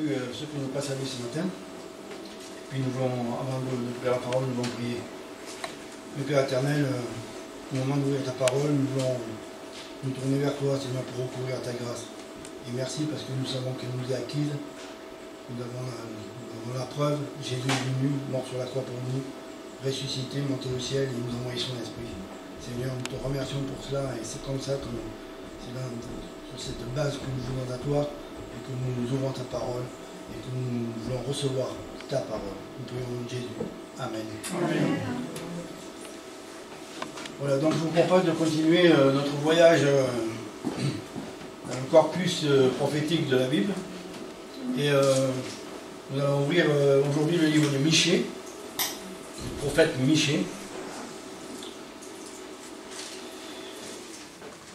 Ceux qui nous passent à lui ce matin. Puis nous voulons, avant de la parole, nous voulons prier. Le Père éternel, au moment d'ouvrir ta parole, nous voulons nous tourner vers toi, Seigneur, pour recourir à ta grâce. Et merci parce que nous savons qu'elle nous est acquise. Nous avons la preuve. Jésus est venu, mort sur la croix pour nous, ressuscité, monté au ciel et nous envoyé son esprit. Seigneur, nous te remercions pour cela et c'est comme ça que c'est sur cette base que nous voulons à toi et que nous ouvrons ta parole et que nous voulons recevoir ta parole. Nous prions au nom de Jésus. Amen. Amen. Voilà, donc je vous propose de continuer notre voyage dans le corpus prophétique de la Bible. Et nous allons ouvrir aujourd'hui le livre de Michée, le prophète Michée.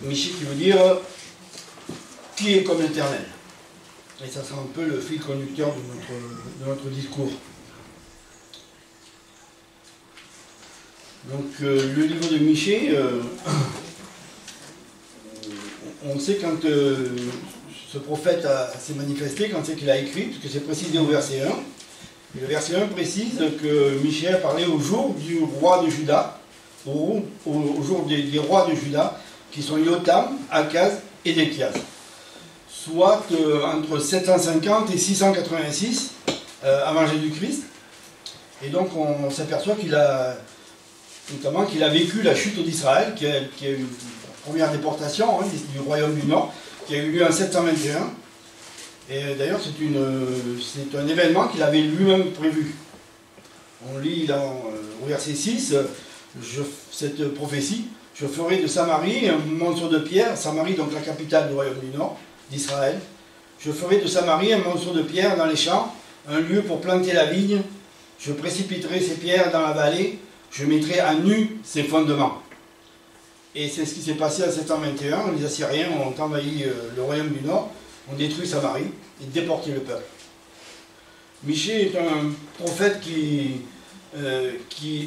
Michée qui veut dire qui est comme l'Éternel. Et ça sera un peu le fil conducteur de notre discours. Donc le livre de Michée, on sait quand ce prophète s'est manifesté, quand c'est qu'il a écrit, puisque c'est précisé au verset 1. Et le verset 1 précise que Michée a parlé au jour du roi de Juda, au jour des rois de Juda, qui sont Yotam, Akaz et Ézéchias. Soit entre 750 et 686 avant Jésus-Christ. Et donc on s'aperçoit qu'il a vécu la chute d'Israël, qui a eu une première déportation du royaume du Nord, qui a eu lieu en 721. Et d'ailleurs c'est un événement qu'il avait lui-même prévu. On lit au verset 6, cette prophétie, je ferai de Samarie un monceau de pierre, Samarie donc la capitale du royaume du Nord, d'Israël. Je ferai de Samarie un monceau de pierre dans les champs, un lieu pour planter la vigne. Je précipiterai ces pierres dans la vallée, je mettrai à nu ses fondements. Et c'est ce qui s'est passé en 721. Les Assyriens ont envahi le royaume du Nord, ont détruit Samarie et déporté le peuple. Michée est un prophète qui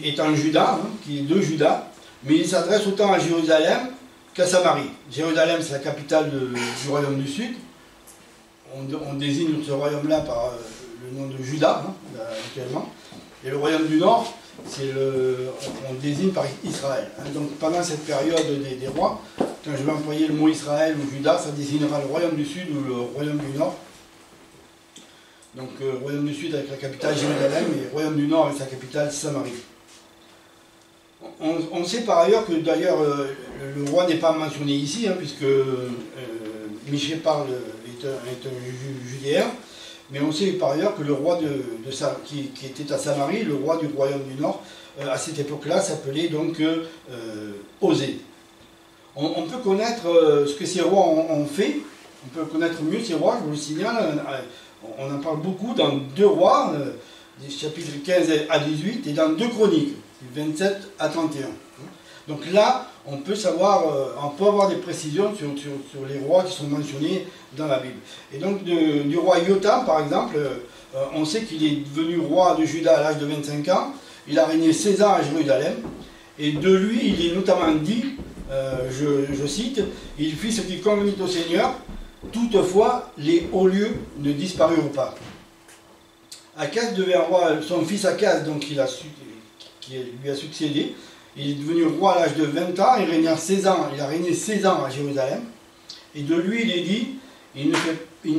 est en Juda, qui est de Juda, mais il s'adresse autant à Jérusalem qu'à Samarie. Jérusalem, c'est la capitale du royaume du Sud. On désigne ce royaume-là par le nom de Juda, actuellement. Et le royaume du Nord, on désigne par Israël. Donc pendant cette période des rois, quand je vais employer le mot Israël ou Juda, ça désignera le royaume du Sud ou le royaume du Nord. Donc le royaume du Sud avec la capitale Jérusalem et le royaume du Nord avec sa capitale Samarie. On sait par ailleurs que d'ailleurs le roi n'est pas mentionné ici, puisque Michée est un judéen, mais on sait par ailleurs que le roi qui était à Samarie, le roi du royaume du Nord, à cette époque-là s'appelait donc Osée. On peut connaître ce que ces rois ont fait, on peut connaître mieux ces rois, je vous le signale, on en parle beaucoup dans 2 rois, des chapitres 15 à 18, et dans 2 chroniques, 27 à 31. Donc là, on peut avoir des précisions sur les rois qui sont mentionnés dans la Bible. Et donc du roi Yotam, par exemple, on sait qu'il est devenu roi de Juda à l'âge de 25 ans. Il a régné 16 ans à Jérusalem. Et de lui, il est notamment dit, je cite, « Il fit ce qui convenait au Seigneur, toutefois les hauts lieux ne disparurent pas. » Akaz devient roi, son fils Akaz, donc qui lui a succédé. Il est devenu roi à l'âge de 20 ans, il a régné 16 ans à Jérusalem. Et de lui, il est dit, il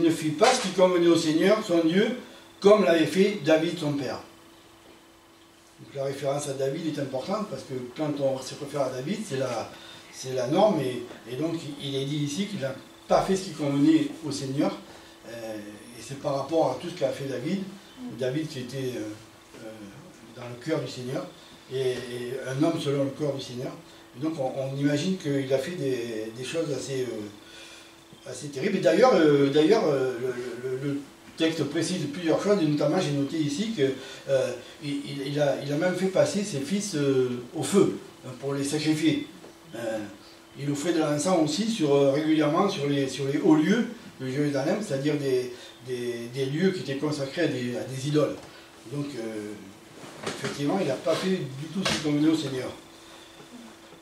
ne fit pas ce qui convenait au Seigneur, son Dieu, comme l'avait fait David, son père. Donc la référence à David est importante, parce que quand on se réfère à David, c'est la norme, et donc il est dit ici qu'il n'a pas fait ce qui convenait au Seigneur, et c'est par rapport à tout ce qu'a fait David qui était dans le cœur du Seigneur, et un homme selon le cœur du Seigneur. Et donc on imagine qu'il a fait des choses assez terribles. Et d'ailleurs, le texte précise plusieurs choses, et notamment j'ai noté ici qu'il a même fait passer ses fils au feu pour les sacrifier. Il offrait de l'encens aussi régulièrement sur les hauts lieux de Jérusalem, c'est-à-dire des lieux qui étaient consacrés à des idoles. Donc effectivement, il n'a pas fait du tout ce qui convenait au Seigneur.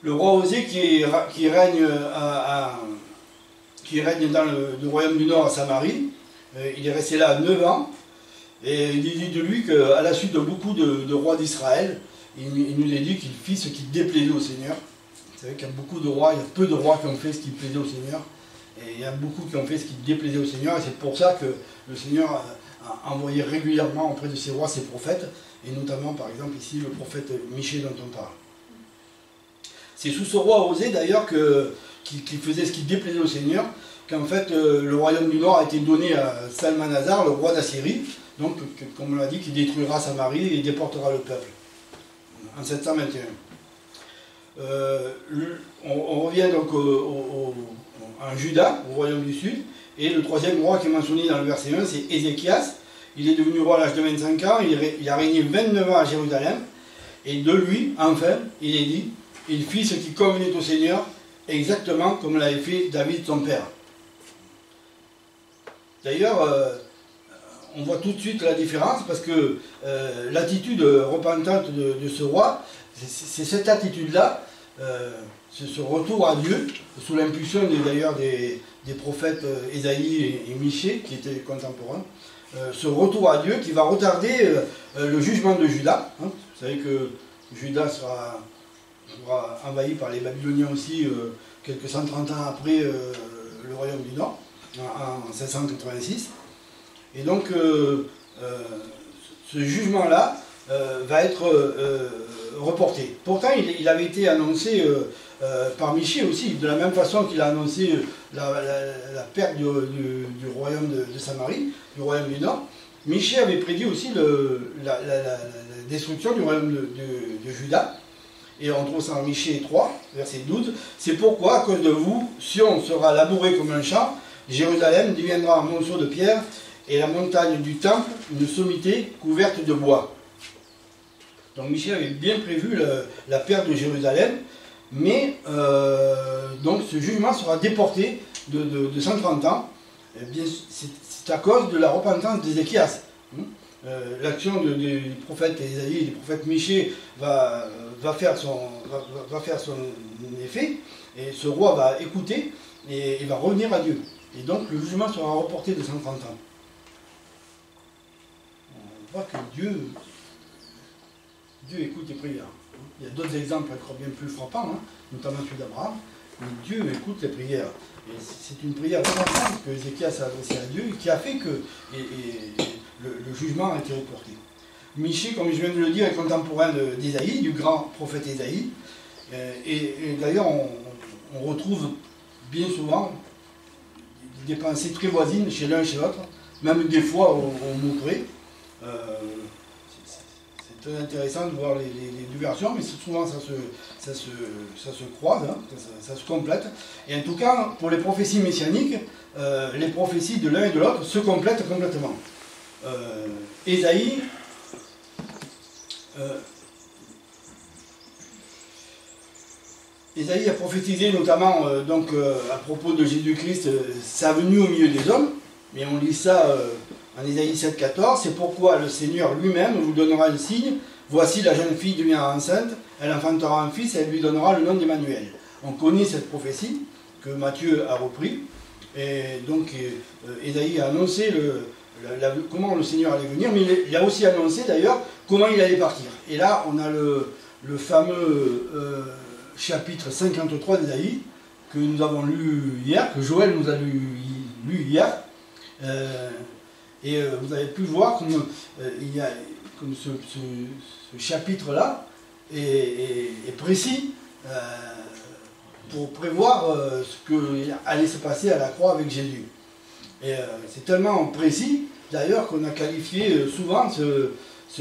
Le roi Osée qui règne dans le royaume du Nord à Samarie, Il est resté là 9 ans. Et il dit de lui qu'à la suite de beaucoup de rois d'Israël, il nous a dit qu'il fit ce qui déplaisait au Seigneur. Vous savez qu'il y a beaucoup de rois, il y a peu de rois qui ont fait ce qui plaisait au Seigneur. Et il y a beaucoup qui ont fait ce qui déplaisait au Seigneur. Et c'est pour ça que le Seigneur a envoyé régulièrement auprès de ses rois ses prophètes. Et notamment, par exemple, ici, le prophète Michée dont on parle. C'est sous ce roi Osée, d'ailleurs, qu'il faisait ce qui déplaisait au Seigneur, qu'en fait, le royaume du Nord a été donné à Salmanasar, le roi d'Assyrie. Donc, comme on l'a dit, qui détruira Samarie et déportera le peuple. En 721. On revient donc en Juda, au royaume du Sud, et le troisième roi qui est mentionné dans le verset 1, c'est Ézéchias. Il est devenu roi à l'âge de 25 ans, il a régné 29 ans à Jérusalem, et de lui, enfin, il est dit, il fit ce qui convenait au Seigneur, exactement comme l'avait fait David son père. D'ailleurs, on voit tout de suite la différence, parce que l'attitude repentante de ce roi, c'est cette attitude-là, ce retour à Dieu, sous l'impulsion d'ailleurs des prophètes Ésaïe et Michée, qui étaient contemporains, ce retour à Dieu qui va retarder le jugement de Juda. Hein. Vous savez que Juda sera envahi par les Babyloniens aussi quelques 130 ans après le royaume du Nord, en 786. Et donc ce jugement-là va être reporté. Pourtant, il avait été annoncé par Michée aussi, de la même façon qu'il a annoncé la perte du royaume de Samarie, du royaume du Nord. Michée avait prédit aussi la destruction du royaume de Juda. Et on trouve ça en Michée 3, verset 12. C'est pourquoi, à cause de vous, Sion sera labouré comme un champ, Jérusalem deviendra un monceau de pierre, et la montagne du temple, une sommité couverte de bois. Donc Michée avait bien prévu la perte de Jérusalem, mais donc ce jugement sera déporté de 130 ans. C'est à cause de la repentance d'Ézéchias. L'action du prophète Ésaïe et du prophète Michée va faire son effet, et ce roi va écouter et il va revenir à Dieu. Et donc le jugement sera reporté de 130 ans. On voit que Dieu écoute les prières. Il y a d'autres exemples encore bien plus frappants, hein, notamment celui d'Abraham, mais Dieu écoute les prières. Et c'est une prière importante que Ézéchias a adressée à Dieu et qui a fait que le jugement a été reporté. Michée, comme je viens de le dire, est contemporain d'Ésaïe, du grand prophète Ésaïe. Et d'ailleurs, on retrouve bien souvent des pensées très voisines chez l'un et chez l'autre, même des fois au mot près. C'est très intéressant de voir les deux versions, mais souvent ça se croise, hein, ça se complète. Et en tout cas, pour les prophéties messianiques, les prophéties de l'un et de l'autre se complètent complètement. Ésaïe a prophétisé notamment à propos de Jésus-Christ, sa venue au milieu des hommes, mais on lit ça en Ésaïe 7,14, c'est pourquoi le Seigneur lui-même vous donnera un signe, voici la jeune fille deviendra enceinte, elle enfantera un fils et elle lui donnera le nom d'Emmanuel. On connaît cette prophétie que Matthieu a repris, et donc Ésaïe a annoncé comment le Seigneur allait venir, mais il a aussi annoncé d'ailleurs comment il allait partir. Et là on a le fameux chapitre 53 d'Ésaïe que nous avons lu hier, que Joël nous a lu hier. Et vous avez pu voir comme ce chapitre-là est précis pour prévoir ce qui allait se passer à la croix avec Jésus. Et c'est tellement précis, d'ailleurs, qu'on a qualifié souvent ce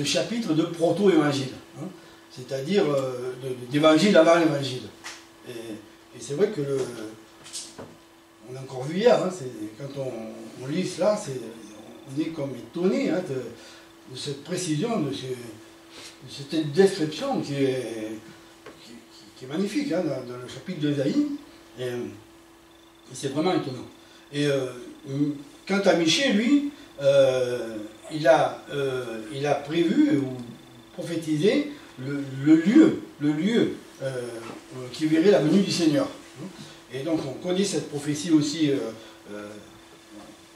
chapitre de proto-évangile, hein, c'est-à-dire d'évangile avant l'évangile. Et c'est vrai que on a encore vu hier, hein, quand on lit cela, on est comme étonné, hein, de cette précision, de cette description qui est magnifique, hein, dans le chapitre d'Ésaïe. Et c'est vraiment étonnant. Et quant à Michée, lui, il a prévu ou prophétisé le lieu qui verrait la venue du Seigneur. Et donc on connaît cette prophétie aussi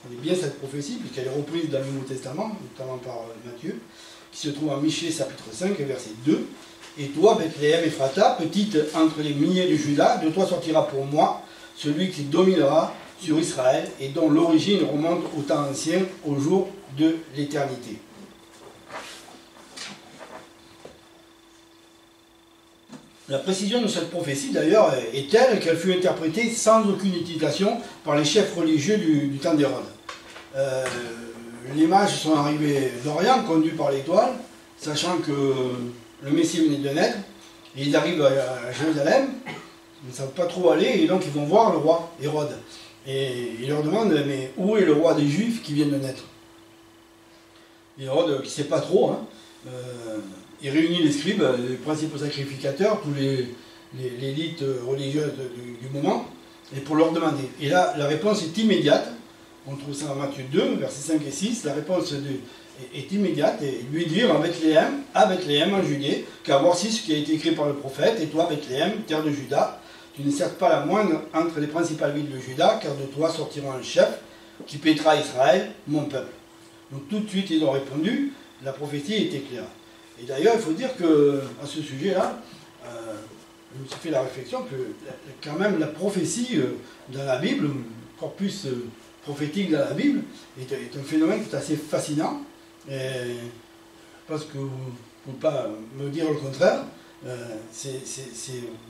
connaît bien cette prophétie, puisqu'elle est reprise dans le Nouveau Testament, notamment par Matthieu, qui se trouve en Michée chapitre 5, verset 2. Et toi, Bethléem Ephrata, petite entre les milliers de Juda, de toi sortira pour moi celui qui dominera sur Israël et dont l'origine remonte au temps ancien, au jour de l'éternité. La précision de cette prophétie, d'ailleurs, est telle qu'elle fut interprétée sans aucune hésitation par les chefs religieux du temps d'Hérode. Les mages sont arrivés d'Orient, conduits par l'étoile, sachant que le Messie venait de naître, et ils arrivent à Jérusalem, ils ne savent pas trop aller, et donc ils vont voir le roi Hérode. Et ils leur demandent, mais où est le roi des Juifs qui vient de naître? Et Hérode, qui ne sait pas trop, hein, il réunit les scribes, les principaux sacrificateurs, tous l'élite religieuse du moment, et pour leur demander. Et là, la réponse est immédiate. On trouve ça en Matthieu 2, versets 5 et 6. La réponse est immédiate, et lui dire à Bethléem en Judée, car voici ce qui a été écrit par le prophète, et toi, Bethléem, terre de Juda, tu n'es certes pas la moindre entre les principales villes de Juda, car de toi sortira un chef qui paîtra Israël, mon peuple. Donc tout de suite, ils ont répondu, la prophétie était claire. Et d'ailleurs, il faut dire qu'à ce sujet-là, je me suis fait la réflexion que quand même la prophétie dans la Bible, encore plus prophétique dans la Bible, est un phénomène qui est assez fascinant. Parce que vous ne pouvez pas me dire le contraire. C'est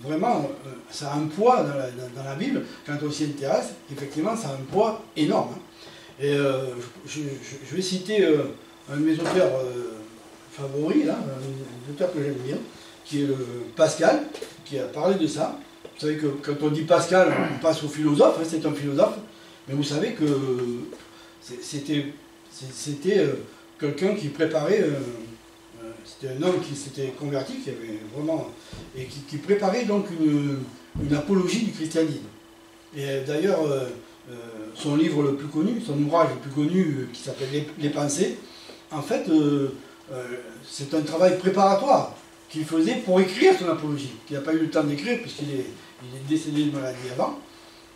vraiment, ça a un poids dans la Bible, quand on s'y intéresse, effectivement ça a un poids énorme. Et je vais citer un de mes auteurs favoris, là, un auteur que j'aime bien, qui est le Pascal, qui a parlé de ça. Vous savez que quand on dit Pascal, on passe au philosophe, hein, c'est un philosophe, mais vous savez que c'était quelqu'un qui préparait, c'était un homme qui s'était converti, qui avait vraiment, et qui préparait donc une apologie du christianisme. Et d'ailleurs, son livre le plus connu, son ouvrage le plus connu, qui s'appelle Les Pensées, en fait, c'est un travail préparatoire qu'il faisait pour écrire son apologie, qu'il n'a pas eu le temps d'écrire, puisqu'il est décédé de maladie avant.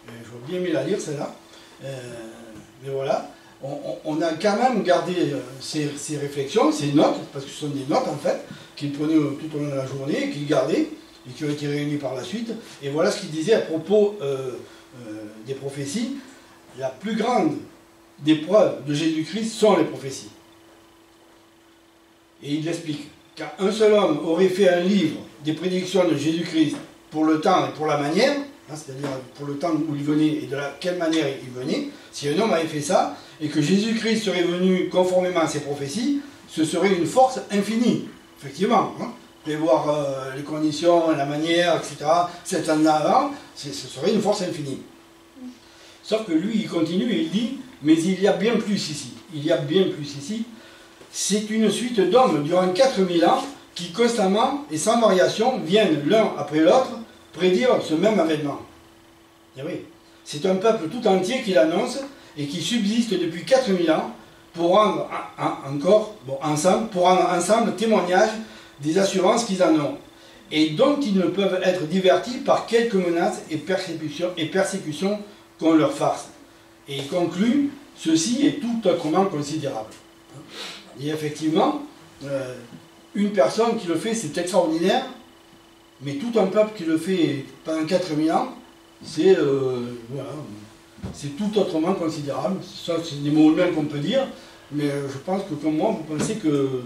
J'aurais bien aimé la lire, celle-là. Mais voilà. On a quand même gardé ces réflexions, ces notes, parce que ce sont des notes en fait, qu'il prenait tout au long de la journée, qu'il gardait, et qui ont été réunies par la suite. Et voilà ce qu'il disait à propos des prophéties. La plus grande des preuves de Jésus-Christ sont les prophéties. Et il l'explique. Car un seul homme aurait fait un livre des prédictions de Jésus-Christ pour le temps et pour la manière, hein, c'est-à-dire pour le temps où il venait et de quelle manière il venait. Si un homme avait fait ça, et que Jésus-Christ serait venu conformément à ses prophéties, ce serait une force infinie, effectivement. Hein. Prévoir les conditions, la manière, etc., 7 ans avant, ce serait une force infinie. Sauf que lui, il continue et il dit, mais il y a bien plus ici. Il y a bien plus ici. C'est une suite d'hommes durant 4000 ans qui constamment et sans variation viennent l'un après l'autre prédire ce même avènement. Et oui, c'est un peuple tout entier qui l'annonce et qui subsiste depuis 4000 ans pour rendre ensemble témoignage des assurances qu'ils en ont et dont ils ne peuvent être divertis par quelques menaces et persécutions qu'on leur fasse. Et il conclut, ceci est tout autrement considérable. Et effectivement, une personne qui le fait, c'est extraordinaire, mais tout un peuple qui le fait pendant 4000 ans, c'est voilà, c'est tout autrement considérable. Ça, c'est des mots humains qu'on peut dire, mais je pense que comme moi, vous pensez que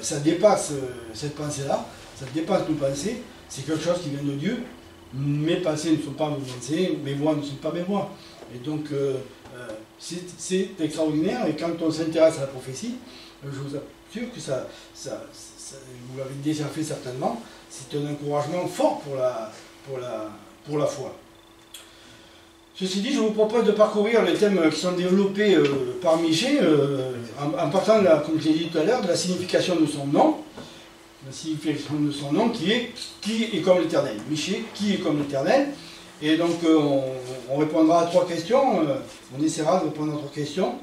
ça dépasse cette pensée-là, ça dépasse nos pensées, c'est quelque chose qui vient de Dieu. Mes pensées ne sont pas mes pensées, mes voix ne sont pas mes voix. Et donc, c'est extraordinaire, et quand on s'intéresse à la prophétie, je vous assure que ça vous l'avez déjà fait certainement, c'est un encouragement fort pour la foi. Ceci dit, je vous propose de parcourir les thèmes qui sont développés par Michée, en partant, comme je l'ai dit tout à l'heure, de la signification de son nom, qui est comme l'Éternel. Michée, qui est comme l'Éternel. Et donc, on répondra à 3 questions, on essaiera de répondre à 3 questions,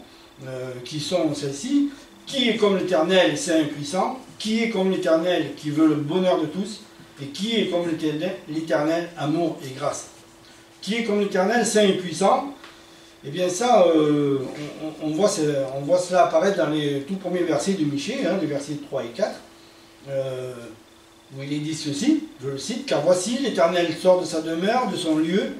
qui sont celles-ci. Qui est comme l'Éternel, saint et puissant? Qui est comme l'Éternel, qui veut le bonheur de tous? Et qui est comme l'Éternel, amour et grâce? Qui est comme l'Éternel, saint et puissant? Et bien ça, on voit cela apparaître dans les tout premiers versets de Michée, hein, les versets 3 et 4, où il est dit ceci, je le cite, « Car voici, l'Éternel sort de sa demeure, de son lieu. »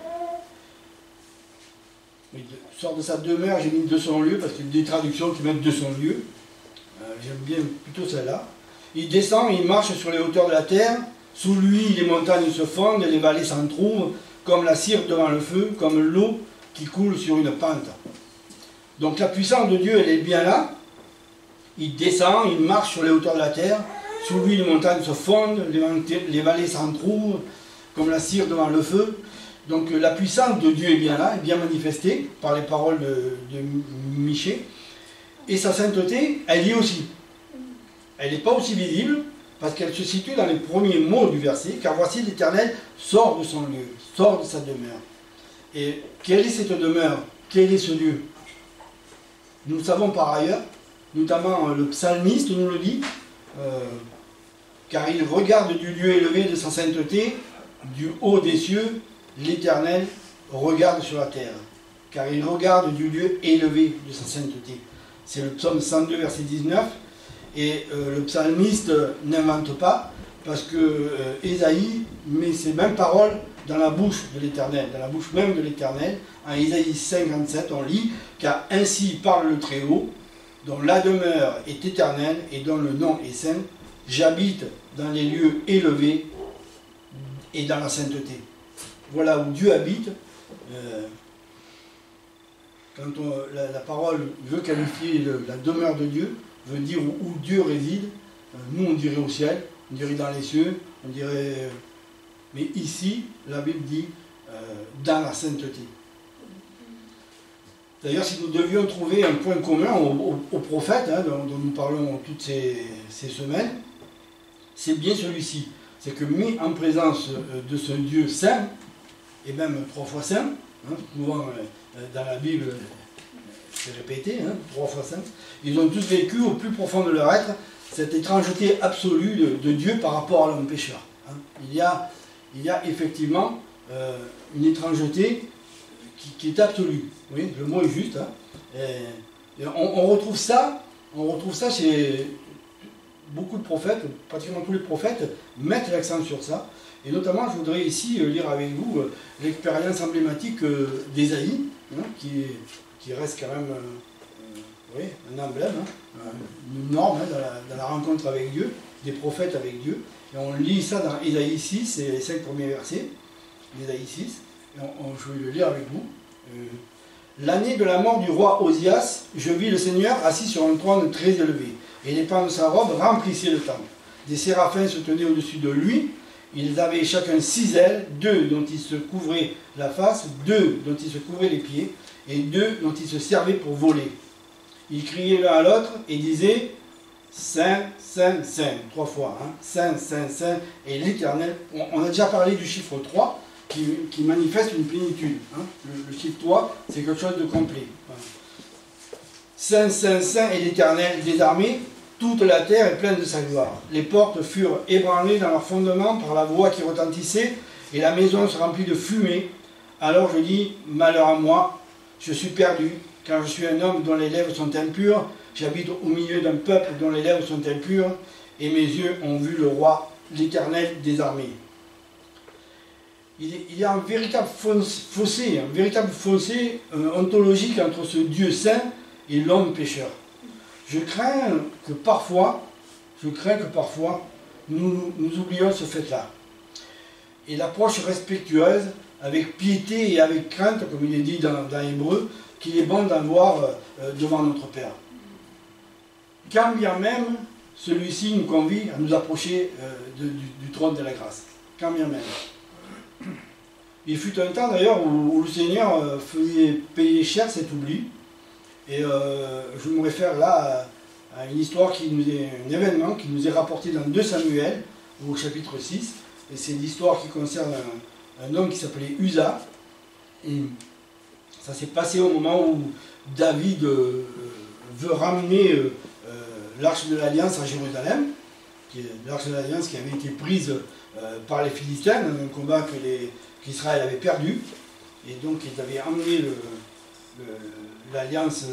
Sort de sa demeure, j'ai mis de son lieu, parce qu'il y a des traductions qui mettent de son lieu. J'aime bien plutôt celle-là. Il descend, il marche sur les hauteurs de la terre. Sous lui, les montagnes se fondent, et les vallées s'entrouvent, comme la cire devant le feu, comme l'eau qui coule sur une pente. Donc la puissance de Dieu, elle est bien là. Il descend, il marche sur les hauteurs de la terre. Sous lui, les montagnes se fondent, les vallées s'entrouvent, comme la cire devant le feu. Donc la puissance de Dieu est bien là, est bien manifestée par les paroles de Michée. Et sa sainteté, elle y est aussi. Elle n'est pas aussi visible, parce qu'elle se situe dans les premiers mots du verset, car voici l'Éternel sort de son lieu, sort de sa demeure. Et quelle est cette demeure? Quel est ce lieu? Nous le savons par ailleurs, notamment le psalmiste nous le dit, car il regarde du lieu élevé de sa sainteté, du haut des cieux, l'Éternel regarde sur la terre, car il regarde du lieu élevé de sa sainteté. C'est le psaume 102, verset 19, et le psalmiste n'invente pas, parce que Ésaïe met ces mêmes paroles dans la bouche de l'Éternel, dans la bouche même de l'Éternel. En Ésaïe 57, on lit « Car ainsi parle le Très-Haut, dont la demeure est éternelle et dont le nom est saint, j'habite dans les lieux élevés et dans la sainteté. » Voilà où Dieu habite. Quand la parole veut qualifier la demeure de Dieu, veut dire où Dieu réside, nous on dirait au ciel, on dirait dans les cieux, on dirait... mais ici, la Bible dit dans la sainteté. D'ailleurs, si nous devions trouver un point commun aux prophètes, hein, dont nous parlons toutes ces semaines, c'est bien celui-ci. C'est que mis en présence de ce Dieu saint, et même 3 fois saint, hein, souvent dans la Bible, c'est répété, hein, 3 fois saint, ils ont tous vécu au plus profond de leur être cette étrangeté absolue de Dieu par rapport à l'homme pécheur. Hein. Il y a effectivement une étrangeté qui est absolue. Oui, le mot est juste. Hein. Et on retrouve ça chez beaucoup de prophètes, pratiquement tous les prophètes mettent l'accent sur ça. Et notamment, je voudrais ici lire avec vous l'expérience emblématique d'Ésaïe, hein, qui reste quand même oui, un emblème, hein, une norme hein, dans la rencontre avec Dieu, des prophètes avec Dieu. Et on lit ça dans Ésaïe 6, c'est les 5 premiers versets, d'Ésaïe 6, et je vais le lire avec vous. L'année de la mort du roi Osias, je vis le Seigneur assis sur un trône très élevé, et les pans de sa robe remplissaient le temple. Des séraphins se tenaient au-dessus de lui, ils avaient chacun 6 ailes, 2 dont ils se couvraient la face, 2 dont ils se couvraient les pieds, et 2 dont ils se servaient pour voler. Ils criaient l'un à l'autre et disaient « Saint, Saint, Saint », 3 fois, hein, « Saint, Saint, Saint », et l'Éternel. On a déjà parlé du chiffre 3, qui manifeste une plénitude. Hein. Le chiffre 3, c'est quelque chose de complet. Voilà. Saint, Saint, Saint est l'Éternel des armées, toute la terre est pleine de sa gloire. Les portes furent ébranlées dans leur fondement par la voix qui retentissait, et la maison se remplit de fumée. Alors je dis, malheur à moi, je suis perdu, car je suis un homme dont les lèvres sont impures, j'habite au milieu d'un peuple dont les lèvres sont impures, et mes yeux ont vu le roi, l'Éternel des armées. Il y a un véritable fossé ontologique entre ce Dieu saint et l'homme pécheur. Je crains que parfois, nous oublions ce fait-là. Et l'approche respectueuse, avec piété et avec crainte, comme il est dit dans Hébreu, qu'il est bon d'avoir devant notre Père. Quand bien même, celui-ci nous convie à nous approcher du trône de la grâce. Quand bien même. Il fut un temps d'ailleurs où le Seigneur faisait payer cher cet oubli. Et je me réfère là à une histoire un événement qui nous est rapporté dans 2 Samuel, au chapitre 6. Et c'est l'histoire qui concerne un homme qui s'appelait Uza. Et ça s'est passé au moment où David veut ramener l'arche de l'Alliance à Jérusalem. L'arche de l'Alliance qui avait été prise par les Philistins dans un combat qu'Israël avait perdu. Et donc ils avaient emmené l'alliance,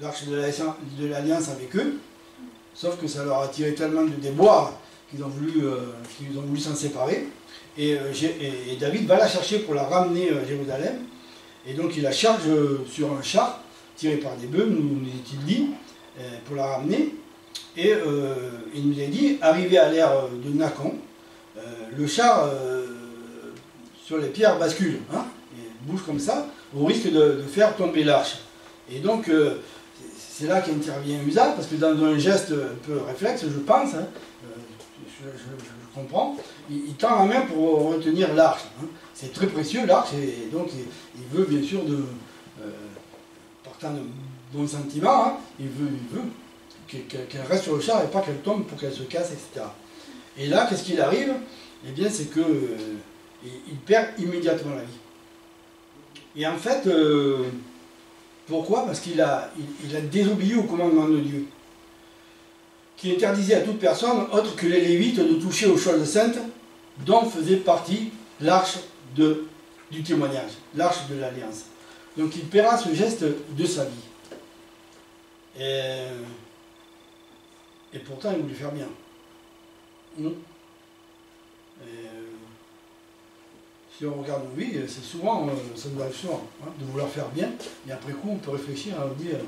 l'arche de l'alliance avec eux, sauf que ça leur a tiré tellement de déboires qu'ils ont voulu s'en séparer. Et David va la chercher pour la ramener à Jérusalem. Et donc il la charge sur un char tiré par des bœufs, nous est-il dit, pour la ramener. Et il nous est dit, arrivé à l'ère de Nacon, le char sur les pierres bascule, hein, et bouge comme ça, au risque de faire tomber l'arche. Et donc c'est là qu'intervient Usa, parce que dans un geste un peu réflexe, je pense, hein, je comprends, il tend la main pour retenir l'arche. Hein. C'est très précieux l'arche, et donc il veut bien sûr, partant de bons sentiments, hein, il veut qu'elle reste sur le char et pas qu'elle tombe pour qu'elle se casse, etc. Et là, qu'est-ce qu'il arrive? Eh bien, c'est que il perd immédiatement la vie. Et en fait, pourquoi? Parce qu'il a désobéi au commandement de Dieu, qui interdisait à toute personne autre que les Lévites de toucher aux choses saintes dont faisait partie l'arche du témoignage, l'arche de l'alliance. Donc il paiera ce geste de sa vie. Et pourtant il voulait faire bien. Si on regarde nos vies, c'est souvent, ça nous arrive souvent, hein, de vouloir faire bien, et après coup on peut réfléchir à dire.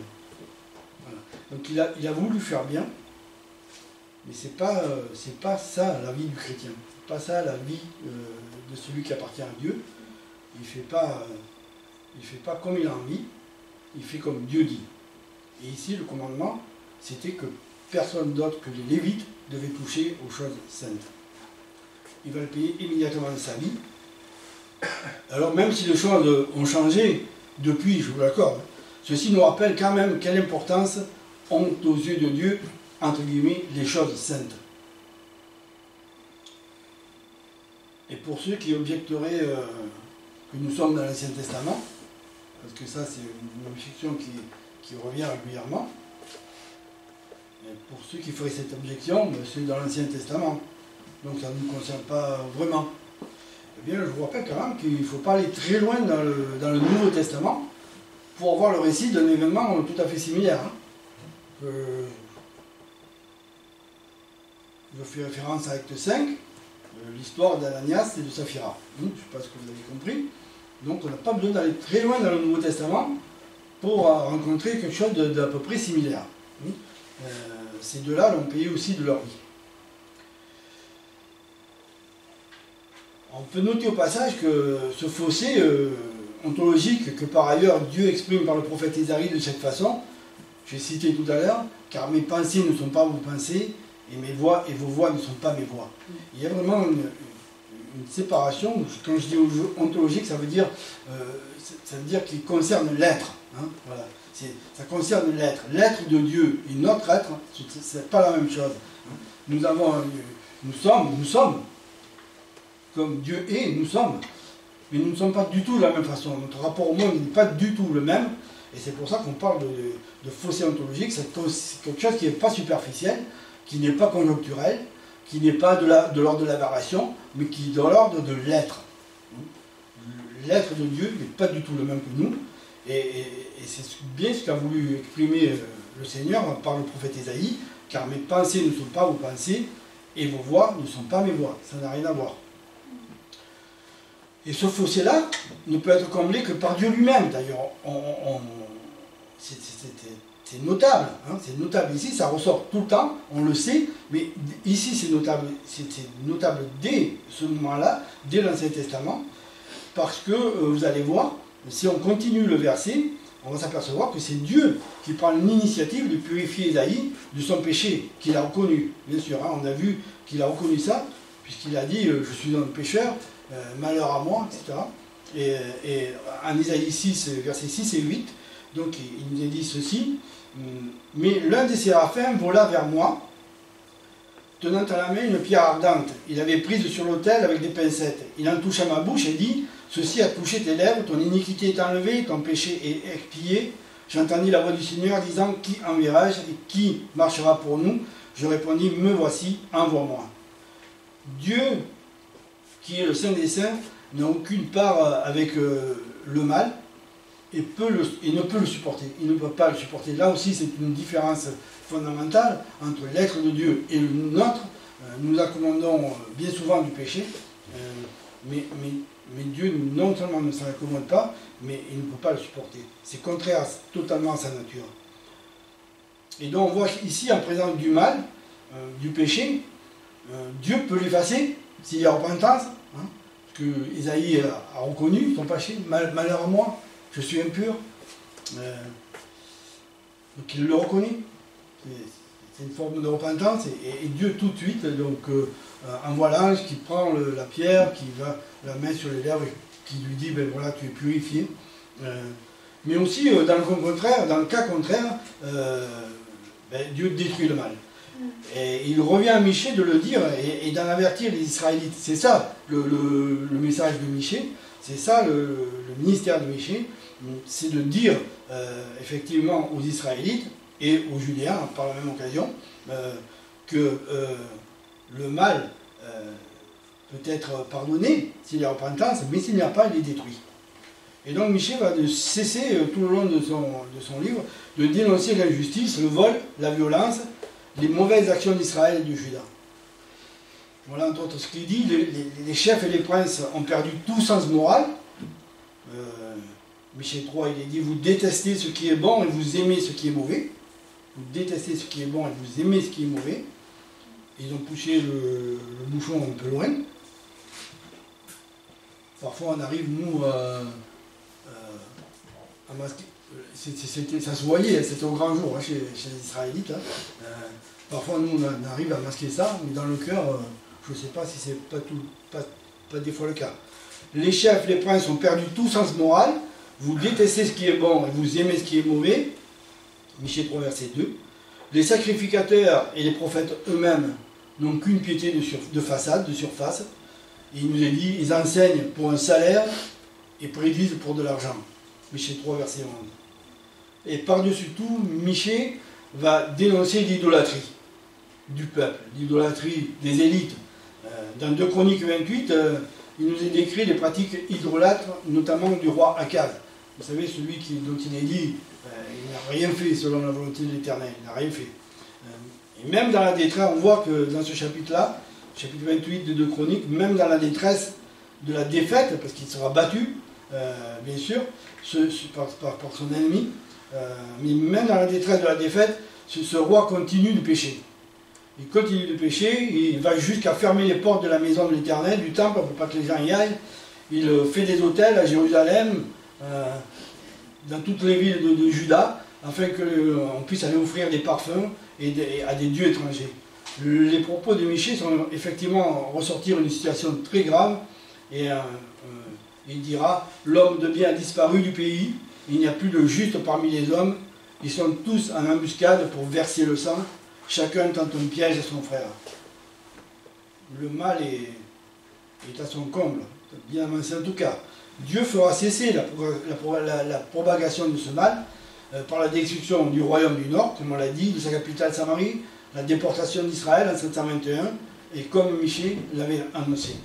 Voilà. Donc il a voulu faire bien, mais c'est pas ça la vie du chrétien. C'est pas ça la vie de celui qui appartient à Dieu. Il fait pas comme il a envie, il fait comme Dieu dit. Et ici le commandement, c'était que personne d'autre que les Lévites devait toucher aux choses saintes. Il va le payer immédiatement de sa vie. Alors même si les choses ont changé depuis, je vous l'accorde, ceci nous rappelle quand même quelle importance ont aux yeux de Dieu, entre guillemets, les choses saintes. Et pour ceux qui objecteraient que nous sommes dans l'Ancien Testament, parce que ça c'est une objection qui revient régulièrement, et pour ceux qui feraient cette objection, c'est dans l'Ancien Testament, donc ça ne nous concerne pas vraiment. Eh bien, je vous rappelle quand même qu'il ne faut pas aller très loin dans le Nouveau Testament pour voir le récit d'un événement tout à fait similaire. Hein. Je fais référence à Acte 5, l'histoire d'Ananias et de Saphira. Je ne sais pas ce que vous avez compris. Donc on n'a pas besoin d'aller très loin dans le Nouveau Testament pour rencontrer quelque chose d'à peu près similaire. Ces deux-là l'ont payé aussi de leur vie. On peut noter au passage que ce fossé ontologique que par ailleurs Dieu exprime par le prophète Isaïe de cette façon, j'ai cité tout à l'heure, car mes pensées ne sont pas vos pensées, et mes voix et vos voix ne sont pas mes voix. Il y a vraiment une séparation. Quand je dis ontologique, ça veut dire qu'il concerne l'être. Hein, voilà. Ça concerne l'être. L'être de Dieu et notre être, c'est pas la même chose. Nous sommes, comme Dieu est, nous sommes, mais nous ne sommes pas du tout de la même façon. Notre rapport au monde n'est pas du tout le même, et c'est pour ça qu'on parle de fossé ontologique. C'est quelque chose qui n'est pas superficiel, qui n'est pas conjoncturel, qui n'est pas de l'ordre de la variation, mais qui est de l'ordre de l'être. L'être de Dieu n'est pas du tout le même que nous, et c'est bien ce qu'a voulu exprimer le Seigneur par le prophète Isaïe, car mes pensées ne sont pas vos pensées, et vos voix ne sont pas mes voix. Ça n'a rien à voir. Et ce fossé-là ne peut être comblé que par Dieu lui-même. D'ailleurs, c'est notable. Hein, c'est notable ici, ça ressort tout le temps, on le sait, mais ici c'est notable dès ce moment-là, dès l'Ancien Testament, parce que vous allez voir, si on continue le verset, on va s'apercevoir que c'est Dieu qui prend l'initiative de purifier Isaïe de son péché, qu'il a reconnu. Bien sûr, hein, on a vu qu'il a reconnu ça, puisqu'il a dit je suis un pécheur, malheur à moi, etc. Et en Isaïe 6, versets 6 et 8, donc il nous a dit ceci, mais l'un des séraphins vola vers moi, tenant à la main une pierre ardente. Il avait prise sur l'autel avec des pincettes. Il en toucha ma bouche et dit, ceci a touché tes lèvres, ton iniquité est enlevée, ton péché est expié. J'entendis la voix du Seigneur disant, qui enverrai-je et qui marchera pour nous? Je répondis, me voici, envoie-moi. Dieu, qui est le Saint des Saints, n'a aucune part avec le mal. et ne peut le supporter. Il ne peut pas le supporter. Là aussi, c'est une différence fondamentale entre l'être de Dieu et le nôtre. Nous accommodons bien souvent du péché, mais Dieu non seulement ne s'en accommode pas, mais il ne peut pas le supporter. C'est contraire totalement à sa nature. Et donc on voit ici, en présence du mal, du péché, Dieu peut l'effacer s'il y a repentance, hein, parce que Isaïe a reconnu son péché, malheur à moi, je suis impur. Donc il le reconnaît. C'est une forme de repentance, et Dieu tout de suite donc, envoie l'ange qui prend la pierre, qui va la mettre sur les lèvres, et qui lui dit, ben voilà, tu es purifié. Mais aussi, dans le cas contraire, Dieu détruit le mal. Et il revient à Michée de le dire et d'en avertir les Israélites. C'est ça le message de Michée, c'est ça le ministère de Michée, c'est de dire effectivement aux Israélites et aux Judéens par la même occasion que le mal peut être pardonné s'il y a repentance, mais s'il n'y a pas, il est détruit. Et donc Michée va cesser tout le long de son livre de dénoncer l'injustice, le vol, la violence, les mauvaises actions d'Israël et de Juda. Voilà entre autres ce qu'il dit. Les chefs et les princes ont perdu tout sens moral. Michée 3, il est dit, vous détestez ce qui est bon et vous aimez ce qui est mauvais. Vous détestez ce qui est bon et vous aimez ce qui est mauvais. Ils ont poussé le bouchon un peu loin. Parfois on arrive, nous, à masquer. Ça se voyait, c'était au grand jour hein, chez les Israélites. Hein. Parfois nous on arrive à masquer ça, mais dans le cœur, je ne sais pas si c'est pas des fois le cas. Les chefs, les princes ont perdu tout sens moral. Vous détestez ce qui est bon et vous aimez ce qui est mauvais. Michée 3, verset 2. Les sacrificateurs et les prophètes eux-mêmes n'ont qu'une piété de façade, de surface. Et il nous est dit, ils enseignent pour un salaire et prédisent pour de l'argent. Michée 3, verset 11. Et par-dessus tout, Michée va dénoncer l'idolâtrie du peuple, l'idolâtrie des élites. Dans 2 Chroniques 28, il nous est décrit les pratiques idolâtres, notamment du roi Akaz. Vous savez, celui dont il est dit, il n'a rien fait selon la volonté de l'Éternel, il n'a rien fait. Et même dans la détresse, on voit que dans ce chapitre-là, chapitre 28 de 2 Chroniques, même dans la détresse de la défaite, parce qu'il sera battu, bien sûr, par son ennemi, mais même dans la détresse de la défaite, ce roi continue de pécher. Il continue de pécher, il va jusqu'à fermer les portes de la maison de l'Éternel, du temple, pour pas que les gens y aillent. Il fait des autels à Jérusalem, dans toutes les villes de Juda, afin qu'on puisse aller offrir des parfums à des dieux étrangers. Les propos de Michée sont effectivement ressortir une situation très grave, et il dira, l'homme de bien a disparu du pays, il n'y a plus de juste parmi les hommes, ils sont tous en embuscade pour verser le sang, chacun tente un piège à son frère. Le mal est à son comble, bien avancé en tout cas. Dieu fera cesser la propagation de ce mal par la destruction du royaume du Nord, comme on l'a dit, de sa capitale Samarie, la déportation d'Israël en 721, et comme Michée l'avait annoncé.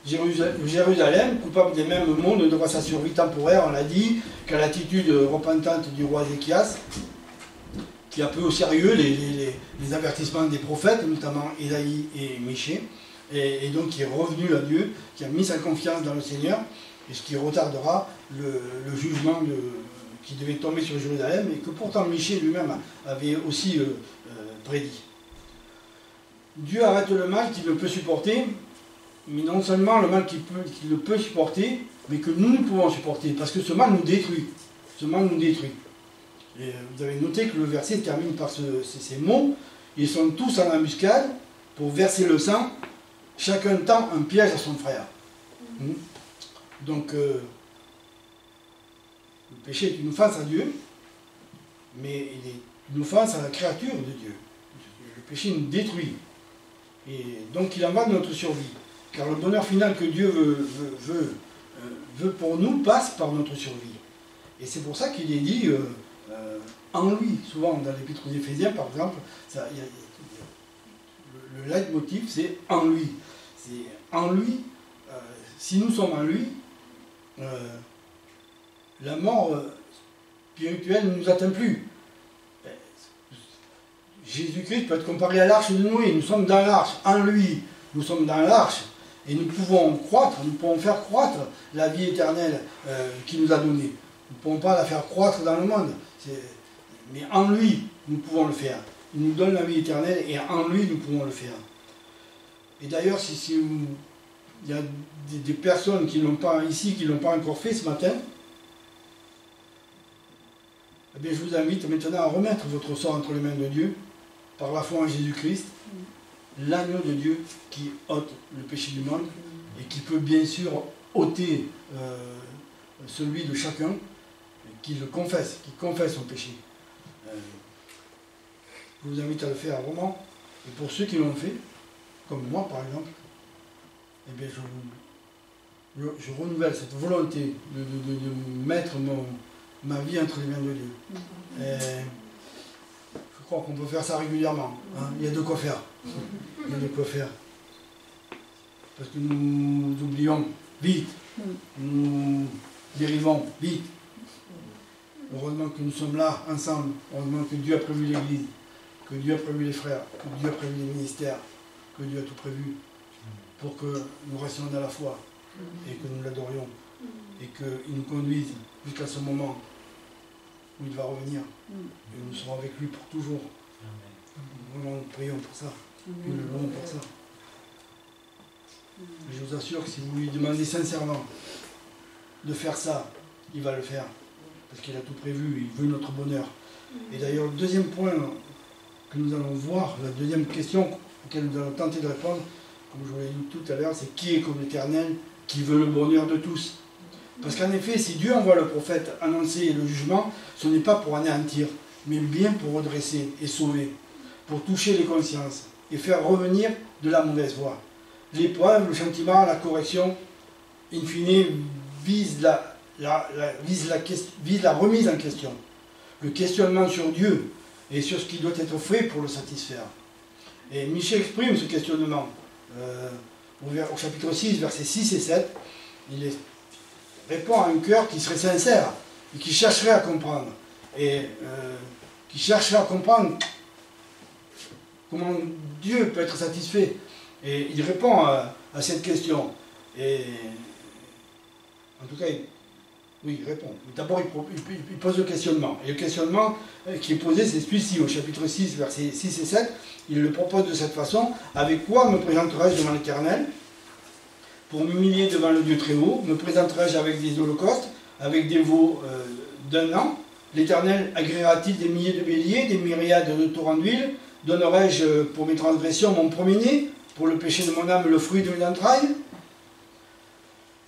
Jérusalem, coupable des mêmes maux, ne devra sa survie temporaire, on l'a dit, qu'à l'attitude repentante du roi Ézéchias, qui a pris au sérieux les avertissements des prophètes, notamment Isaïe et Michée, et donc qui est revenu à Dieu, qui a mis sa confiance dans le Seigneur, et ce qui retardera le jugement qui devait tomber sur Jérusalem, et que pourtant Michée lui-même avait aussi prédit. Dieu arrête le mal qu'il ne peut supporter, mais non seulement le mal qu'il ne peut supporter, mais que nous pouvons supporter, parce que ce mal nous détruit. Ce mal nous détruit. Et vous avez noté que le verset termine par ces mots, ils sont tous en embuscade pour verser le sang, chacun tend un piège à son frère. Donc, le péché est une offense à Dieu, mais il est une offense à la créature de Dieu. Le péché nous détruit. Et donc il en va de notre survie. Car le bonheur final que Dieu veut pour nous passe par notre survie. Et c'est pour ça qu'il est dit en lui. Souvent dans l'épître aux Éphésiens, par exemple, le leitmotiv c'est en lui. C'est en lui. Si nous sommes en lui, la mort spirituelle ne nous atteint plus. Jésus-Christ peut être comparé à l'arche de Noé. Nous sommes dans l'arche, en lui, nous sommes dans l'arche, et nous pouvons croître, nous pouvons faire croître la vie éternelle qu'il nous a donnée. Nous ne pouvons pas la faire croître dans le monde, mais en lui, nous pouvons le faire. Il nous donne la vie éternelle, et en lui, nous pouvons le faire. Et d'ailleurs, si il y a des personnes qui n'ont pas ici, qui ne l'ont pas encore fait ce matin, eh bien, je vous invite maintenant à remettre votre sort entre les mains de Dieu, par la foi en Jésus-Christ, l'agneau de Dieu qui ôte le péché du monde et qui peut bien sûr ôter celui de chacun qui le confesse, qui confesse son péché. Je vous invite à le faire vraiment. Et pour ceux qui l'ont fait, comme moi par exemple, eh bien je renouvelle cette volonté de mettre ma vie entre les mains de Dieu. Et je crois qu'on peut faire ça régulièrement. Hein. Il y a de quoi faire. Il y a de quoi faire. Parce que nous oublions vite. Nous dérivons vite. Heureusement que nous sommes là, ensemble. Heureusement que Dieu a prévu l'Église. Que Dieu a prévu les frères. Que Dieu a prévu les ministères. Que Dieu a tout prévu. Pour que nous restions dans la foi. Et que nous l'adorions. Et qu'il nous conduise jusqu'à ce moment où il va revenir. Et nous serons avec lui pour toujours. Vraiment, nous prions pour ça. Nous le louons pour ça. Je vous assure que si vous lui demandez sincèrement de faire ça, il va le faire. Parce qu'il a tout prévu, il veut notre bonheur. Et d'ailleurs, le deuxième point que nous allons voir, la deuxième question auquel nous allons tenter de répondre, comme je vous l'ai dit tout à l'heure, c'est qui est comme l'Éternel, qui veut le bonheur de tous. Parce qu'en effet, si Dieu envoie le prophète annoncer le jugement, ce n'est pas pour anéantir, mais bien pour redresser et sauver, pour toucher les consciences et faire revenir de la mauvaise voie. L'épreuve, le châtiment, la correction, in fine, vise la remise en question, le questionnement sur Dieu et sur ce qui doit être fait pour le satisfaire. Et Michel exprime ce questionnement au chapitre 6, versets 6 et 7. Il répond à un cœur qui serait sincère et qui chercherait à comprendre. Et qui chercherait à comprendre comment Dieu peut être satisfait. Et il répond à cette question. Et en tout cas, il répond. D'abord, il pose le questionnement. Et le questionnement qui est posé, c'est celui-ci, au chapitre 6, versets 6 et 7. Il le propose de cette façon. Avec quoi me présenterai-je devant l'Éternel pour m'humilier devant le Dieu très haut? Me présenterai-je avec des holocaustes, avec des veaux d'un an? L'Éternel agréera-t-il des milliers de béliers, des myriades de torrents d'huile? Donnerai-je pour mes transgressions mon premier-né, pour le péché de mon âme le fruit de mes entrailles?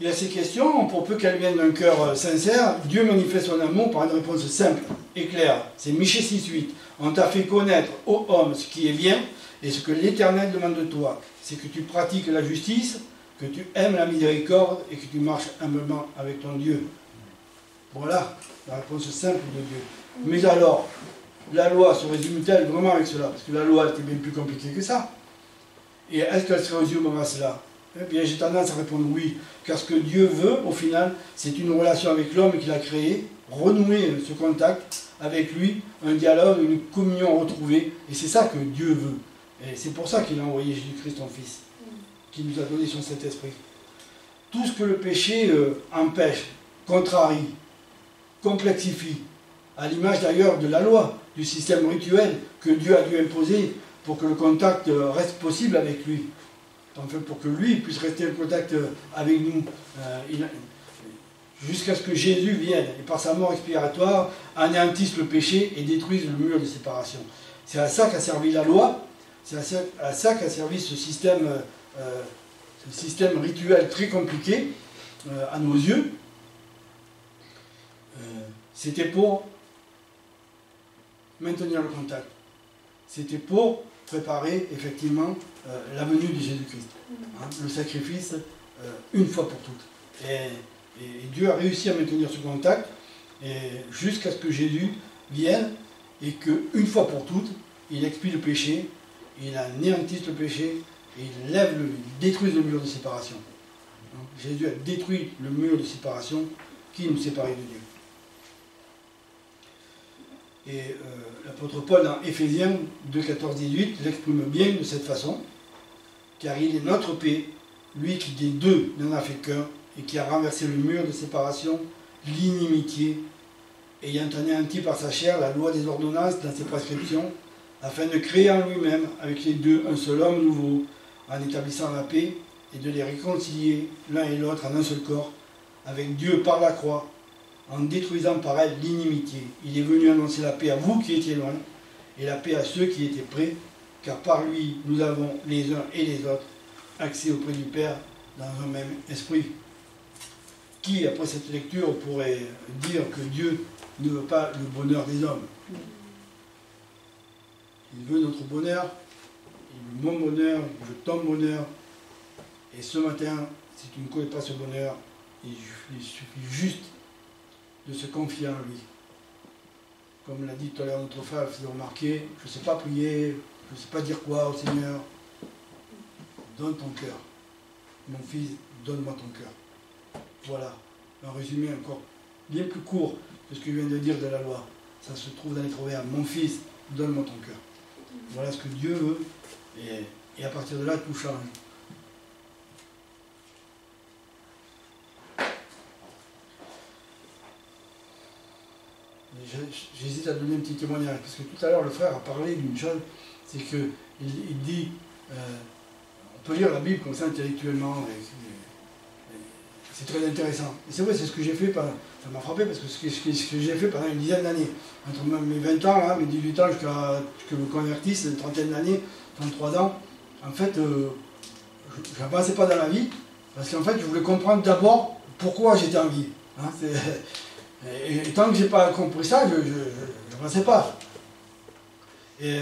Et à ces questions, pour peu qu'elles viennent d'un cœur sincère, Dieu manifeste son amour par une réponse simple et claire. C'est Michée 6,8. On t'a fait connaître, ô homme, ce qui est bien, et ce que l'Éternel demande de toi, c'est que tu pratiques la justice, que tu aimes la miséricorde et que tu marches humblement avec ton Dieu. Voilà la réponse simple de Dieu. Mais alors, la loi se résume-t-elle vraiment avec cela? Parce que la loi était bien plus compliquée que ça. Et est-ce qu'elle se résume à cela? Eh bien, j'ai tendance à répondre oui, car ce que Dieu veut, au final, c'est une relation avec l'homme qu'il a créé, renouer ce contact avec lui, un dialogue, une communion retrouvée, et c'est ça que Dieu veut. Et c'est pour ça qu'il a envoyé Jésus-Christ, son Fils, qui nous a donné son Saint-Esprit. Tout ce que le péché empêche, contrarie, complexifie, à l'image d'ailleurs de la loi, du système rituel que Dieu a dû imposer pour que le contact reste possible avec lui. Enfin, pour que lui puisse rester en contact avec nous, jusqu'à ce que Jésus vienne et par sa mort expiatoire anéantisse le péché et détruise le mur de séparation. C'est à ça qu'a servi la loi, c'est à ça qu'a servi ce système rituel très compliqué à nos yeux. C'était pour maintenir le contact. C'était pour préparer effectivement la venue de Jésus-Christ. Hein, le sacrifice une fois pour toutes. Et Dieu a réussi à maintenir ce contact jusqu'à ce que Jésus vienne et qu'une fois pour toutes, il expie le péché, il anéantisse le péché et il détruise le mur de séparation. Donc, Jésus a détruit le mur de séparation qui nous séparait de Dieu. Et l'apôtre Paul, dans Éphésiens 2, 14-18, l'exprime bien de cette façon. Car il est notre paix, lui qui des deux n'en a fait qu'un, et qui a renversé le mur de séparation, l'inimitié, ayant anéanti par sa chair la loi des ordonnances dans ses prescriptions, afin de créer en lui-même, avec les deux, un seul homme nouveau, en établissant la paix, et de les réconcilier l'un et l'autre en un seul corps, avec Dieu par la croix, en détruisant par elle l'inimitié. Il est venu annoncer la paix à vous qui étiez loin, et la paix à ceux qui étaient près, car par lui, nous avons les uns et les autres accès auprès du Père dans un même esprit. Qui, après cette lecture, pourrait dire que Dieu ne veut pas le bonheur des hommes? Il veut notre bonheur, il veut mon bonheur, il veut ton bonheur. Et ce matin, si tu ne connais pas ce bonheur, il suffit juste de se confier en lui. Comme l'a dit tout à l'heure notre frère, il faisait remarquer, je ne sais pas prier, je ne sais pas dire quoi au Seigneur. Donne ton cœur. Mon fils, donne-moi ton cœur. Voilà, un résumé encore bien plus court que ce que je viens de dire de la loi. Ça se trouve dans les proverbes. Mon fils, donne-moi ton cœur. Voilà ce que Dieu veut. Et à partir de là, tout change. J'hésite à donner un petit témoignage, parce que tout à l'heure le frère a parlé d'une chose, c'est qu'il dit, on peut lire la Bible comme ça intellectuellement, c'est très intéressant. Et c'est vrai, c'est ce que j'ai fait, ça m'a frappé, parce que ce que j'ai fait pendant une dizaine d'années, entre mes 20 ans, là, mes 18 ans jusqu'à que je me convertisse, une trentaine d'années, 33 ans, en fait, je n'avançais pas dans la vie, parce qu'en fait, je voulais comprendre d'abord pourquoi j'étais en vie. Hein, et tant que je n'ai pas compris ça, je n'avançais pas. Et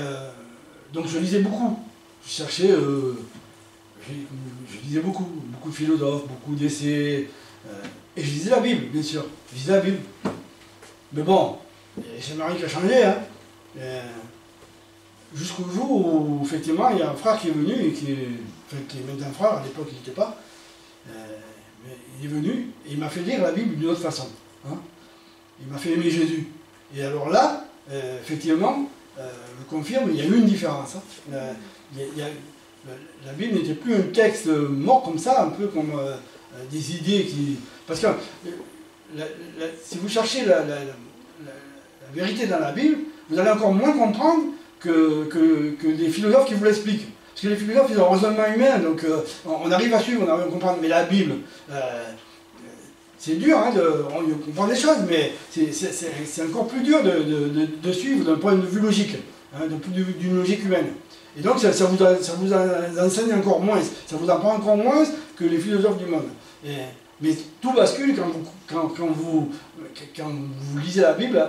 donc je lisais beaucoup. Je cherchais, je lisais beaucoup de philosophes, beaucoup d'essais. Et je lisais la Bible, bien sûr. Je lisais la Bible. Mais bon, c'est rien qui a changé. Hein. Jusqu'au jour où, effectivement, il y a un frère qui est venu, et qui est maintenant frère, à l'époque il n'était pas. Mais il est venu et il m'a fait lire la Bible d'une autre façon. Hein. Il m'a fait aimer Jésus. Et alors là, effectivement, je confirme, il y a eu une différence. Hein. La Bible n'était plus un texte mort comme ça, un peu comme des idées qui... Parce que si vous cherchez la vérité dans la Bible, vous allez encore moins comprendre que les philosophes qui vous l'expliquent. Parce que les philosophes, ils ont un raisonnement humain, donc on arrive à suivre, on arrive à comprendre. Mais la Bible... c'est dur, hein, on comprend des choses, mais c'est encore plus dur de suivre d'un point de vue logique, hein, d'un point de vue d'une logique humaine. Et donc ça vous enseigne encore moins, ça vous apprend encore moins que les philosophes du monde. Mais tout bascule quand vous lisez la Bible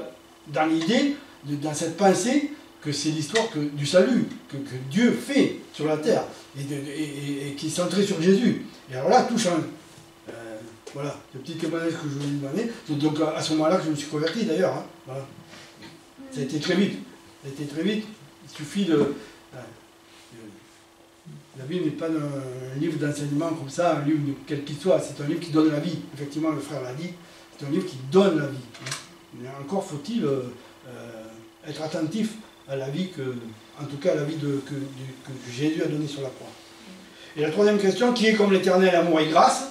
dans l'idée, dans cette pensée, que c'est l'histoire du salut, que Dieu fait sur la terre, et qui est centré sur Jésus. Et alors là, tout change. Voilà, le petit témoignage que je voulais vous donner. C'est donc à ce moment-là que je me suis converti d'ailleurs. Hein. Voilà. Ça a été très vite. Ça a été très vite. Il suffit de... La Bible n'est pas un livre d'enseignement comme ça, un livre quel qu'il soit. C'est un livre qui donne la vie. Effectivement, le frère l'a dit. C'est un livre qui donne la vie. Hein. Mais encore faut-il être attentif à la vie en tout cas à la vie que Jésus a donnée sur la croix. Et la troisième question, qui est comme l'Éternel, amour et grâce?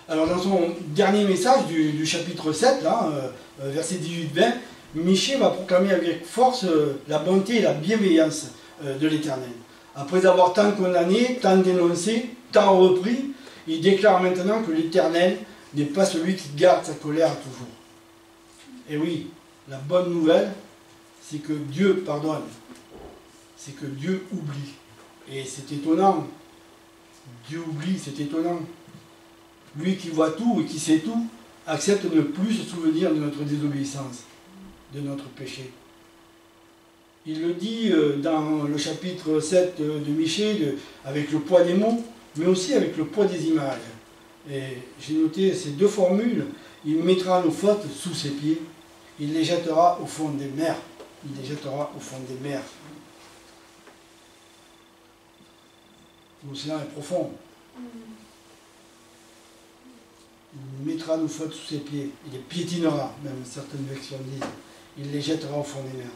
Alors dans son dernier message du chapitre 7, là, verset 18-20, Michée va proclamer avec force la bonté et la bienveillance de l'Éternel. Après avoir tant condamné, tant dénoncé, tant repris, il déclare maintenant que l'Éternel n'est pas celui qui garde sa colère à toujours. Et oui, la bonne nouvelle, c'est que Dieu pardonne, c'est que Dieu oublie. Et c'est étonnant, Dieu oublie, c'est étonnant. Lui qui voit tout et qui sait tout, accepte de ne plus se souvenir de notre désobéissance, de notre péché. Il le dit dans le chapitre 7 de Michée, avec le poids des mots, mais aussi avec le poids des images. Et j'ai noté ces deux formules. Il mettra nos fautes sous ses pieds, il les jettera au fond des mers. Il les jettera au fond des mers. L'océan est profond. Il mettra nos fautes sous ses pieds. Il les piétinera, même certaines versions disent. il les jettera au fond des mers.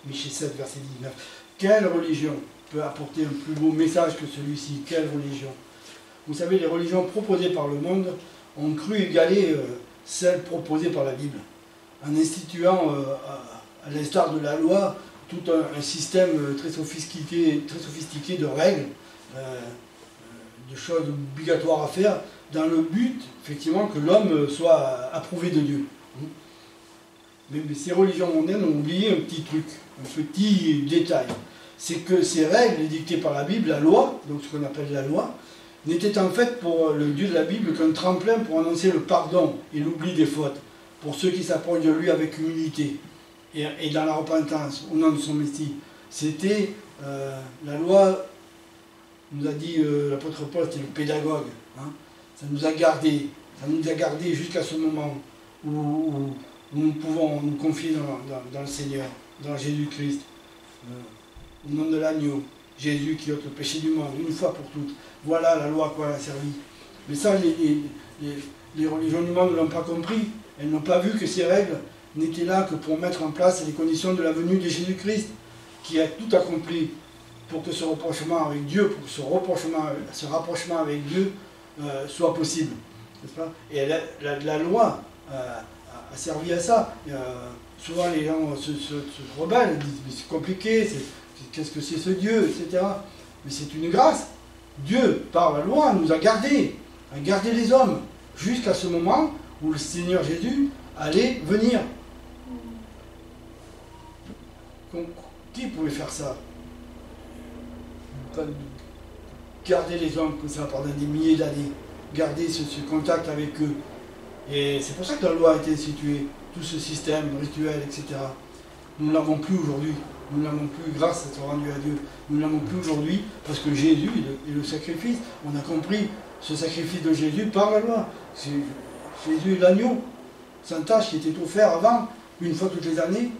Michée 7, verset 19. Quelle religion peut apporter un plus beau message que celui-ci? Quelle religion? Vous savez, les religions proposées par le monde ont cru égaler celles proposées par la Bible, en instituant, à l'instar de la loi, tout un système très sophistiqué de règles, de choses obligatoires à faire, dans le but, effectivement, que l'homme soit approuvé de Dieu. Mais ces religions mondaines ont oublié un petit truc, un petit détail. C'est que ces règles dictées par la Bible, la loi, donc ce qu'on appelle la loi, n'étaient en fait pour le Dieu de la Bible qu'un tremplin pour annoncer le pardon et l'oubli des fautes, pour ceux qui s'approchent de lui avec humilité et dans la repentance, au nom de son Messie. C'était la loi, nous a dit l'apôtre Paul, c'était le pédagogue. Hein. Ça nous a gardés jusqu'à ce moment où nous pouvons nous confier dans le Seigneur, dans Jésus-Christ, au nom de l'agneau, Jésus qui ôte le péché du monde, une fois pour toutes. Voilà la loi à quoi elle a servi. Mais ça, les religions du monde ne l'ont pas compris. Elles n'ont pas vu que ces règles n'étaient là que pour mettre en place les conditions de la venue de Jésus-Christ, qui a tout accompli pour que ce rapprochement avec Dieu, pour que ce rapprochement avec Dieu soit possible. N'est-ce pas? Et la loi a servi à ça. Souvent les gens se rebellent, disent mais c'est compliqué, qu'est-ce que c'est ce Dieu, etc. Mais c'est une grâce. Dieu, par la loi, nous a gardé les hommes, jusqu'à ce moment où le Seigneur Jésus allait venir. Donc, qui pouvait faire ça? Garder les hommes comme ça pendant des milliers d'années, garder ce contact avec eux. Et c'est pour ça que la loi a été instituée, tout ce système rituel, etc. Nous ne l'avons plus aujourd'hui. Nous ne l'avons plus grâce à être rendu à Dieu. Nous ne l'avons plus aujourd'hui parce que Jésus est le sacrifice. On a compris ce sacrifice de Jésus par la loi. C'est Jésus l'agneau, sans tache, qui était offert avant, une fois toutes les années.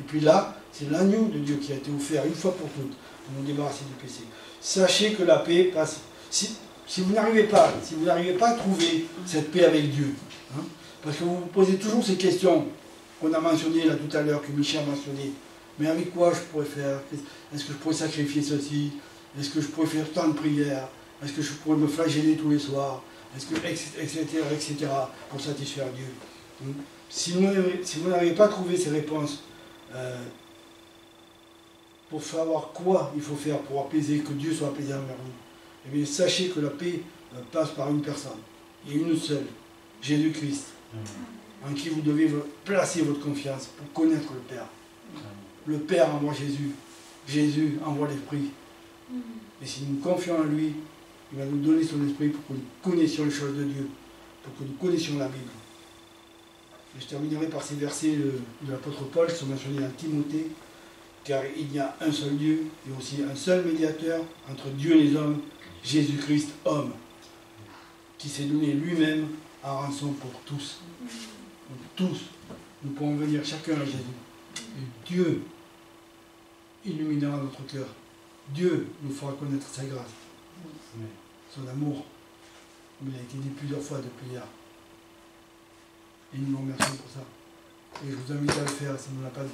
Et puis là, c'est l'agneau de Dieu qui a été offert une fois pour toutes, pour nous débarrasser du péché. Sachez que la paix passe. Si vous n'arrivez pas à trouver cette paix avec Dieu, hein, parce que vous vous posez toujours ces questions qu'on a mentionnées là tout à l'heure, que Michel a mentionnées. Mais avec quoi je pourrais faire? Est-ce que je pourrais sacrifier ceci? Est-ce que je pourrais faire tant de prières? Est-ce que je pourrais me flageller tous les soirs? Est-ce que, etc., pour satisfaire Dieu? Si vous n'arrivez pas à trouver ces réponses, pour savoir quoi il faut faire pour apaiser, que Dieu soit apaisé envers vous, eh bien, sachez que la paix passe par une personne, et une seule, Jésus-Christ, en qui vous devez placer votre confiance pour connaître le Père. Le Père envoie Jésus, Jésus envoie l'Esprit. Et si nous confions en lui, il va nous donner son esprit pour que nous connaissions les choses de Dieu, pour que nous connaissions la Bible. Et je terminerai par ces versets de l'apôtre Paul qui sont mentionnés dans Timothée, car il y a un seul Dieu et aussi un seul médiateur entre Dieu et les hommes, Jésus-Christ, homme, qui s'est donné lui-même en rançon pour tous. Donc, tous, nous pouvons venir chacun à Jésus. Et Dieu illuminera notre cœur. Dieu nous fera connaître sa grâce, son amour, comme il a été dit plusieurs fois depuis hier. Et nous nous remercions pour ça. Et je vous invite à le faire, si vous ne l'avez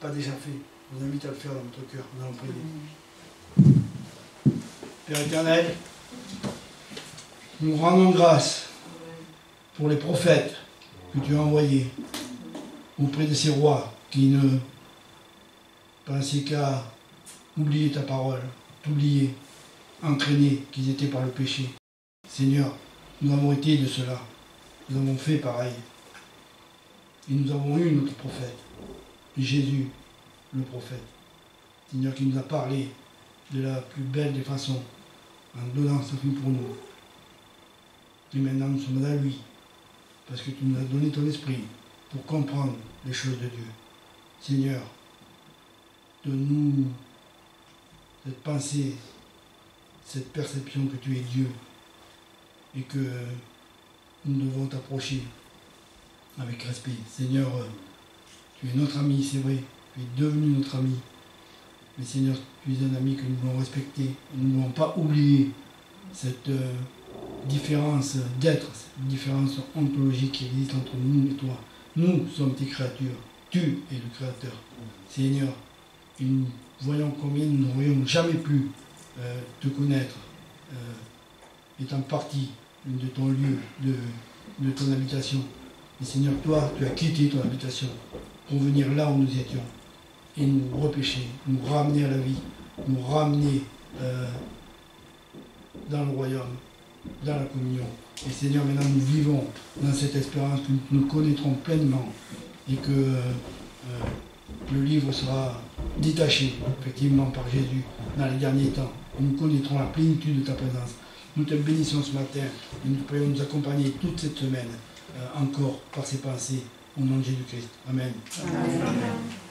pas déjà fait, je vous invite à le faire dans votre cœur. Nous allons prier. Père éternel, nous rendons grâce pour les prophètes que tu as envoyés auprès de ces rois qui ne pensaient qu'à oublier ta parole, t'oublier, entraînés qu'ils étaient par le péché. Seigneur, nous avons été de cela. Nous avons fait pareil. Et nous avons eu notre prophète, Jésus, le prophète. Seigneur, qui nous a parlé de la plus belle des façons, en donnant sa vie pour nous. Et maintenant, nous sommes à lui, parce que tu nous as donné ton esprit pour comprendre les choses de Dieu. Seigneur, donne-nous cette pensée, cette perception que tu es Dieu et que nous devons t'approcher avec respect. Seigneur, tu es notre ami, c'est vrai, tu es devenu notre ami. Mais Seigneur, tu es un ami que nous devons respecter. Nous ne devons pas oublier cette différence d'être, cette différence ontologique qui existe entre nous et toi. Nous sommes tes créatures. tu es le Créateur. Seigneur, et nous voyons combien nous n'aurions jamais pu te connaître, étant parti de ton lieu, de ton habitation. Mais Seigneur, toi, tu as quitté ton habitation pour venir là où nous étions et nous repêcher, nous ramener à la vie, nous ramener dans le royaume, dans la communion. Et Seigneur, maintenant nous vivons dans cette espérance que nous connaîtrons pleinement et que le livre sera détaché effectivement par Jésus dans les derniers temps. Et nous connaîtrons la plénitude de ta présence. Nous te bénissons ce matin et nous te prions de nous accompagner toute cette semaine encore par ces pensées au nom de Jésus-Christ. Amen. Amen.